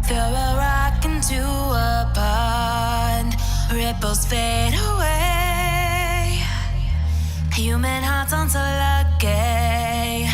Throw a rock into a pond, ripples fade away. Human hearts aren't so lucky,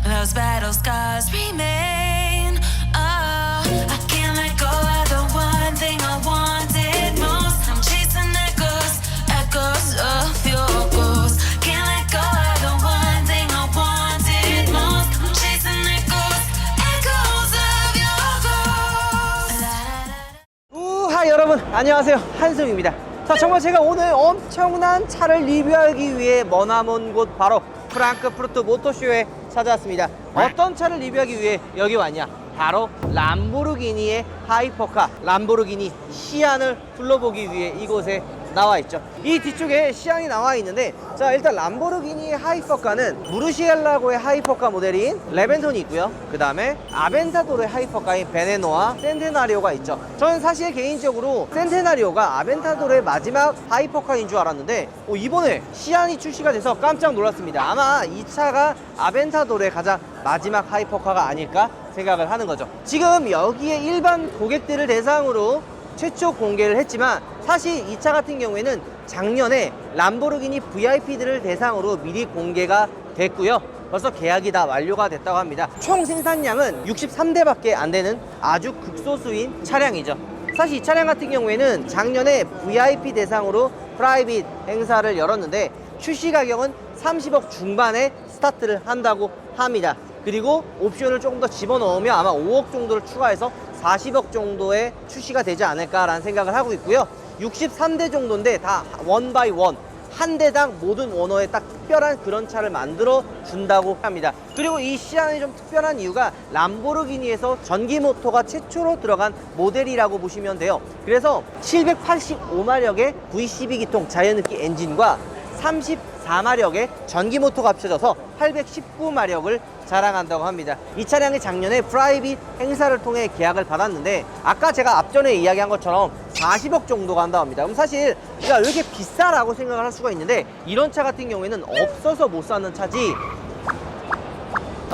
those battle scars remain. Oh, I can't let go of the one thing I wanted most. I'm chasing echoes, echoes of your ghost. Can't let go of the one thing I wanted most. I'm chasing echoes, echoes of your ghost. 우하 여러분 안녕하세요, 한승입니다. 자, 정말 제가 오늘 엄청난 차를 리뷰하기 위해 머나먼 곳 바로 프랑크푸르트 모터쇼에 찾아왔습니다. 어떤 차를 리뷰하기 위해 여기 왔냐? 바로 람보르기니의 하이퍼카 람보르기니 시안을 둘러보기 위해 이곳에 나와 있죠. 이 뒤쪽에 시안이 나와 있는데, 자, 일단 람보르기니의 하이퍼카는 무르시엘라고의 하이퍼카 모델인 레벤톤이 있고요. 그 다음에 아벤타도르의 하이퍼카인 베네노와 센테나리오가 있죠. 저는 사실 개인적으로 센테나리오가 아벤타도르의 마지막 하이퍼카인 줄 알았는데 이번에 시안이 출시가 돼서 깜짝 놀랐습니다. 아마 이 차가 아벤타도르의 가장 마지막 하이퍼카가 아닐까 생각을 하는 거죠. 지금 여기에 일반 고객들을 대상으로 최초 공개를 했지만, 사실 이 차 같은 경우에는 작년에 람보르기니 VIP들을 대상으로 미리 공개가 됐고요. 벌써 계약이 다 완료가 됐다고 합니다. 총 생산량은 63대밖에 안 되는 아주 극소수인 차량이죠. 사실 이 차량 같은 경우에는 작년에 VIP 대상으로 프라이빗 행사를 열었는데 출시 가격은 30억 중반에 스타트를 한다고 합니다. 그리고 옵션을 조금 더 집어넣으면 아마 5억 정도를 추가해서 40억 정도의 출시가 되지 않을까라는 생각을 하고 있고요. 63대 정도인데 다 원 바이 원, 한 대당 모든 오너에 딱 특별한 그런 차를 만들어 준다고 합니다. 그리고 이 시안이 좀 특별한 이유가 람보르기니에서 전기 모터가 최초로 들어간 모델이라고 보시면 돼요. 그래서 785마력의 V12 기통 자연흡기 엔진과 34마력의 전기 모터가 합쳐져서 819마력을 자랑한다고 합니다. 이 차량이 작년에 프라이빗 행사를 통해 계약을 받았는데, 아까 제가 앞전에 이야기한 것처럼 40억 정도가 한다고 합니다. 그럼 사실 야, 왜 이렇게 비싸라고 생각을 할 수가 있는데, 이런 차 같은 경우에는 없어서 못 사는 차지,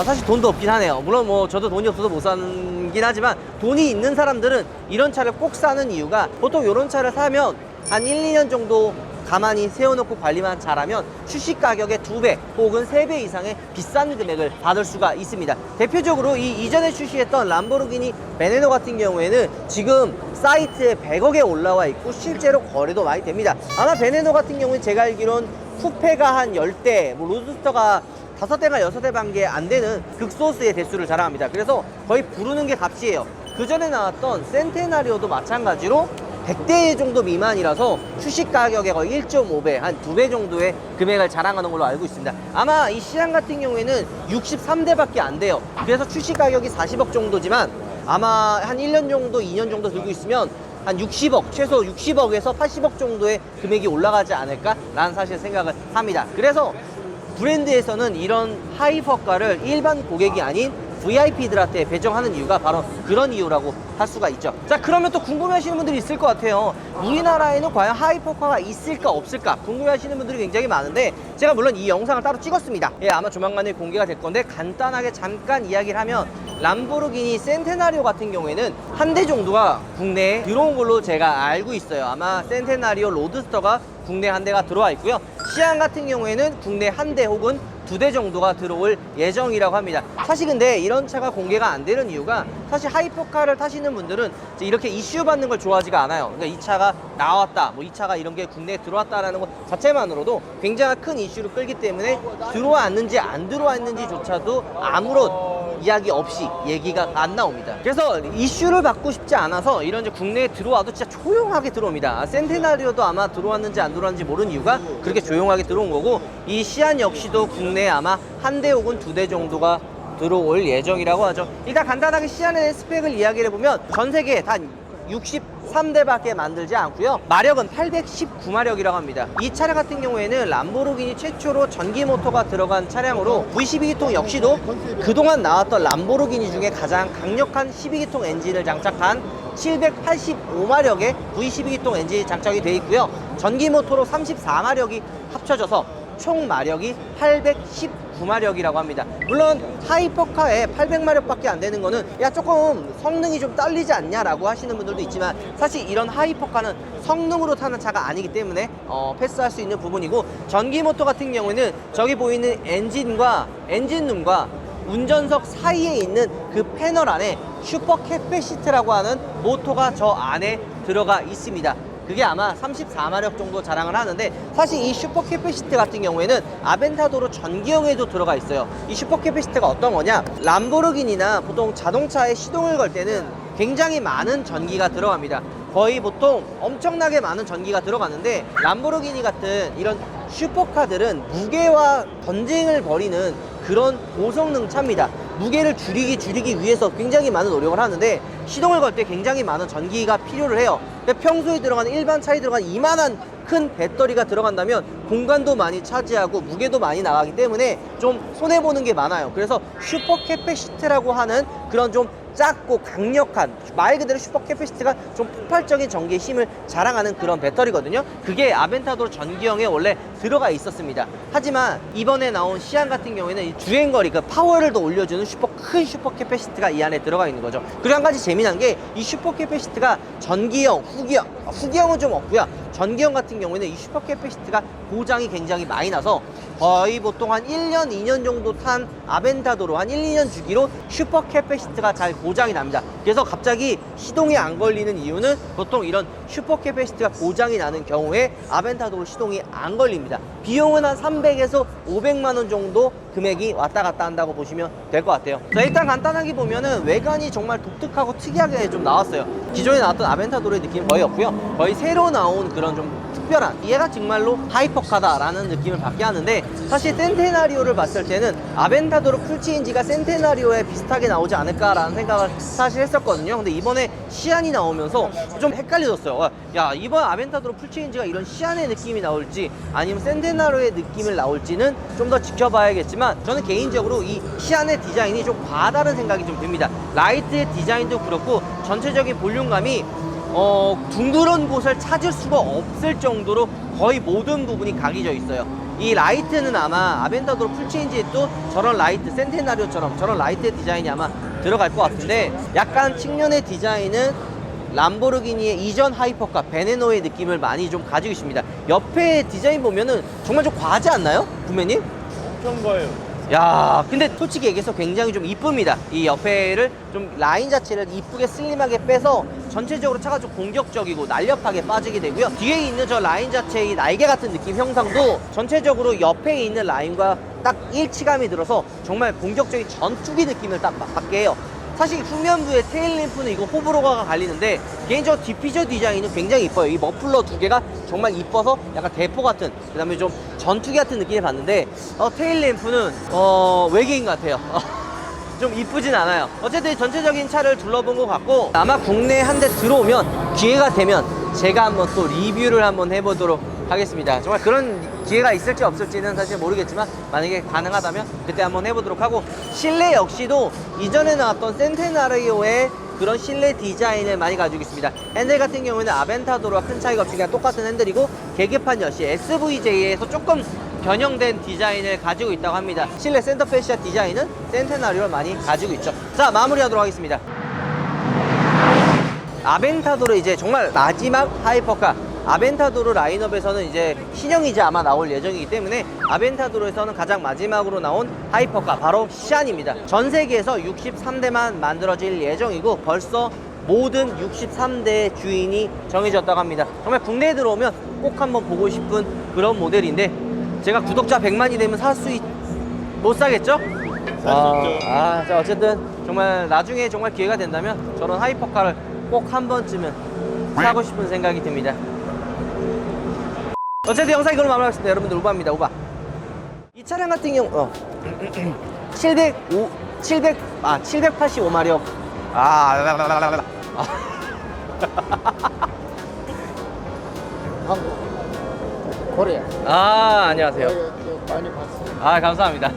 사실 돈도 없긴 하네요. 물론 뭐 저도 돈이 없어서 못 사긴 하지만, 돈이 있는 사람들은 이런 차를 꼭 사는 이유가, 보통 이런 차를 사면 한 1, 2년 정도 가만히 세워놓고 관리만 잘하면 출시 가격의 2배 혹은 3배 이상의 비싼 금액을 받을 수가 있습니다. 대표적으로 이 이전에 출시했던 람보르기니 베네노 같은 경우에는 지금 사이트에 100억에 올라와 있고 실제로 거래도 많이 됩니다. 아마 베네노 같은 경우는 제가 알기로는 쿠페가 한 10대, 뭐 로드스터가 5대가 6대밖에 안 되는 극소수의 대수를 자랑합니다. 그래서 거의 부르는 게 값이에요. 그 전에 나왔던 센테나리오도 마찬가지로 100대 정도 미만이라서 출시 가격의 거의 1.5배, 한 2배 정도의 금액을 자랑하는 걸로 알고 있습니다. 아마 이 시안 같은 경우에는 63대밖에 안 돼요. 그래서 출시 가격이 40억 정도지만 아마 한 1년 정도, 2년 정도 들고 있으면 한 60억, 최소 60억에서 80억 정도의 금액이 올라가지 않을까라는 사실 생각을 합니다. 그래서 브랜드에서는 이런 하이퍼카를 일반 고객이 아닌 VIP들한테 배정하는 이유가 바로 그런 이유라고 할 수가 있죠. 자, 그러면 또 궁금해하시는 분들이 있을 것 같아요. 우리나라에는 과연 하이퍼카가 있을까 없을까 궁금해하시는 분들이 굉장히 많은데, 제가 물론 이 영상을 따로 찍었습니다. 예, 아마 조만간에 공개가 될 건데 간단하게 잠깐 이야기를 하면, 람보르기니 센테나리오 같은 경우에는 한 대 정도가 국내에 들어온 걸로 제가 알고 있어요. 아마 센테나리오 로드스터가 국내 한 대가 들어와 있고요. 시안 같은 경우에는 국내 한 대 혹은 2대 정도가 들어올 예정이라고 합니다. 사실 근데 이런 차가 공개가 안 되는 이유가, 사실 하이퍼카를 타시는 분들은 이렇게 이슈 받는 걸 좋아하지가 않아요. 그러니까 이 차가 나왔다, 뭐 이 차가 이런 게 국내에 들어왔다라는 것 자체만으로도 굉장히 큰 이슈를 끌기 때문에 들어왔는지 안 들어왔는지조차도 아무런 이야기 없이 얘기가 안 나옵니다. 그래서 이슈를 받고 싶지 않아서 이런 이제 국내에 들어와도 진짜 조용하게 들어옵니다. 센테나리오도 아마 들어왔는지 안 들어왔는지 모르는 이유가 그렇게 조용하게 들어온 거고, 이 시안 역시도 국내에 아마 한 대 혹은 2대 정도가 들어올 예정이라고 하죠. 일단 간단하게 시안의 스펙을 이야기를 해보면 전 세계에 단 63대밖에 만들지 않고요. 마력은 819마력이라고 합니다. 이 차량 같은 경우에는 람보르기니 최초로 전기 모터가 들어간 차량으로 V12기통 역시도 그동안 나왔던 람보르기니 중에 가장 강력한 12기통 엔진을 장착한 785마력의 V12기통 엔진이 장착이 되어 있고요. 전기 모터로 34마력이 합쳐져서 총 마력이 819 289마력이라고 합니다. 물론 하이퍼카에 800마력밖에 안 되는 거는 야 조금 성능이 좀 딸리지 않냐라고 하시는 분들도 있지만 사실 이런 하이퍼카는 성능으로 타는 차가 아니기 때문에 패스할 수 있는 부분이고, 전기 모터 같은 경우에는 저기 보이는 엔진룸과 운전석 사이에 있는 그 패널 안에 슈퍼 캐패시티라고 하는 모터가 저 안에 들어가 있습니다. 그게 아마 34마력 정도 자랑을 하는데, 사실 이 슈퍼 캐패시티 같은 경우에는 아벤타도로 전기형에도 들어가 있어요. 이 슈퍼 캐패시티가 어떤 거냐, 람보르기니나 보통 자동차에 시동을 걸 때는 굉장히 많은 전기가 들어갑니다. 거의 보통 엄청나게 많은 전기가 들어가는데, 람보르기니 같은 이런 슈퍼카들은 무게와 전쟁을 벌이는 그런 고성능 차입니다. 무게를 줄이기 위해서 굉장히 많은 노력을 하는데, 시동을 걸 때 굉장히 많은 전기가 필요를 해요. 근데 평소에 들어가는 일반 차에 들어가는 이만한 큰 배터리가 들어간다면 공간도 많이 차지하고 무게도 많이 나가기 때문에 좀 손해보는 게 많아요. 그래서 슈퍼 캐패시티라고 하는 그런 좀 작고 강력한, 말 그대로 슈퍼 캐패시티가 좀 폭발적인 전기의 힘을 자랑하는 그런 배터리거든요. 그게 아벤타도로 전기형에 원래 들어가 있었습니다. 하지만 이번에 나온 시안 같은 경우에는 이 주행거리, 그 파워를 더 올려주는 큰 슈퍼 캐패시티가 이 안에 들어가 있는 거죠. 그리고 한 가지 재미난 게 이 슈퍼 캐패시티가 전기형, 후기형은 좀 없고요. 전기형 같은 경우에는 이 슈퍼 캐패시티가 고장이 굉장히 많이 나서 거의 보통 한 1년, 2년 정도 탄 아벤타도로 한 1, 2년 주기로 슈퍼 캐패시티가 잘 고장이 납니다. 그래서 갑자기 시동이 안 걸리는 이유는 보통 이런 슈퍼 캐패시티가 고장이 나는 경우에 아벤타도로 시동이 안 걸립니다. 비용은 한 300에서 500만 원 정도 금액이 왔다 갔다 한다고 보시면 될 것 같아요. 자, 일단 간단하게 보면은 외관이 정말 독특하고 특이하게 좀 나왔어요. 기존에 나왔던 아벤타도로의 느낌은 거의 없고요. 거의 새로 나온 그런 좀 특별한, 얘가 정말로 하이퍼카다라는 느낌을 받게 하는데, 사실 센테나리오를 봤을 때는 아벤타도로 풀체인지가 센테나리오에 비슷하게 나오지 않을까라는 생각을 사실 했었거든요. 근데 이번에 시안이 나오면서 좀 헷갈려졌어요. 야, 이번 아벤타도로 풀체인지가 이런 시안의 느낌이 나올지 아니면 센테나리오의 느낌을 나올지는 좀 더 지켜봐야겠지만, 저는 개인적으로 이 시안의 디자인이 좀 과다른 생각이 좀 듭니다. 라이트의 디자인도 그렇고 전체적인 볼륨감이 둥그런 곳을 찾을 수가 없을 정도로 거의 모든 부분이 각이져 있어요. 이 라이트는 아마 아벤타도로 풀체인지에 또 저런 라이트, 센테나리오처럼 저런 라이트의 디자인이 아마 들어갈 것 같은데, 약간 측면의 디자인은 람보르기니의 이전 하이퍼카 베네노의 느낌을 많이 좀 가지고 있습니다. 옆에 디자인 보면은 정말 좀 과하지 않나요? 구매님? 엄청 거예요. 야, 근데 솔직히 얘기해서 굉장히 좀 이쁩니다. 이 옆에를 좀 라인 자체를 이쁘게 슬림하게 빼서 전체적으로 차가 좀 공격적이고 날렵하게 빠지게 되고요. 뒤에 있는 저 라인 자체의 날개 같은 느낌 형상도 전체적으로 옆에 있는 라인과 딱 일치감이 들어서 정말 공격적인 전투기 느낌을 딱 받게 해요. 사실 후면부의 테일램프는 이거 호불호가 갈리는데, 개인적으로 디퓨저 디자인은 굉장히 이뻐요. 이 머플러 두 개가 정말 이뻐서 약간 대포 같은, 그 다음에 좀 전투기 같은 느낌을 받는데, 테일램프는 외계인 같아요. 좀 이쁘진 않아요. 어쨌든 전체적인 차를 둘러본 것 같고, 아마 국내에 한 대 들어오면, 기회가 되면 제가 한번 또 리뷰를 한번 해보도록 하겠습니다. 정말 그런 기회가 있을지 없을지는 사실 모르겠지만, 만약에 가능하다면 그때 한번 해보도록 하고, 실내 역시도 이전에 나왔던 센테나리오의 그런 실내 디자인을 많이 가지고 있습니다. 핸들 같은 경우에는 아벤타도로와 큰 차이가 없이 그냥 똑같은 핸들이고, 계기판 역시 SVJ에서 조금 변형된 디자인을 가지고 있다고 합니다. 실내 센터 페시아 디자인은 센테나리오를 많이 가지고 있죠. 자, 마무리하도록 하겠습니다. 아벤타도로 이제 정말 마지막 하이퍼카, 아벤타도로 라인업에서는 이제 신형이자 아마 나올 예정이기 때문에, 아벤타도로에서는 가장 마지막으로 나온 하이퍼카 바로 시안입니다. 전 세계에서 63대만 만들어질 예정이고, 벌써 모든 63대의 주인이 정해졌다고 합니다. 정말 국내에 들어오면 꼭 한번 보고 싶은 그런 모델인데, 제가 구독자 100만이 되면 못 사겠죠? 자, 어쨌든 정말 나중에 정말 기회가 된다면 저런 하이퍼카를 꼭 한 번쯤은 사고 싶은 생각이 듭니다. 어쨌든 영상 이걸로 마무리하겠습니다. 여러분들, 우바입니다. 우바. 이 차량 같은 경우 785마력. 한국, 코리아. 안녕하세요. 많이 봤어요. 감사합니다.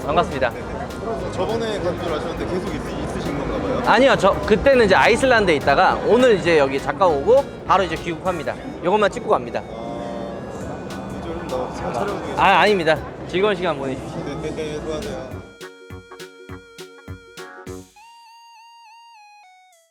반갑습니다. 그래서 저번에 간주를 하셨는데 계속 있으신 건가 봐요? 아니요, 그때는 이제 아이슬란드에 있다가 오늘 이제 여기 잠깐 오고 바로 이제 귀국합니다. 이것만 찍고 갑니다. 이제 얼마 감사합니다. 촬영 중에. 아, 아닙니다. 즐거운 시간 보내십시오. 네, 수고하세요.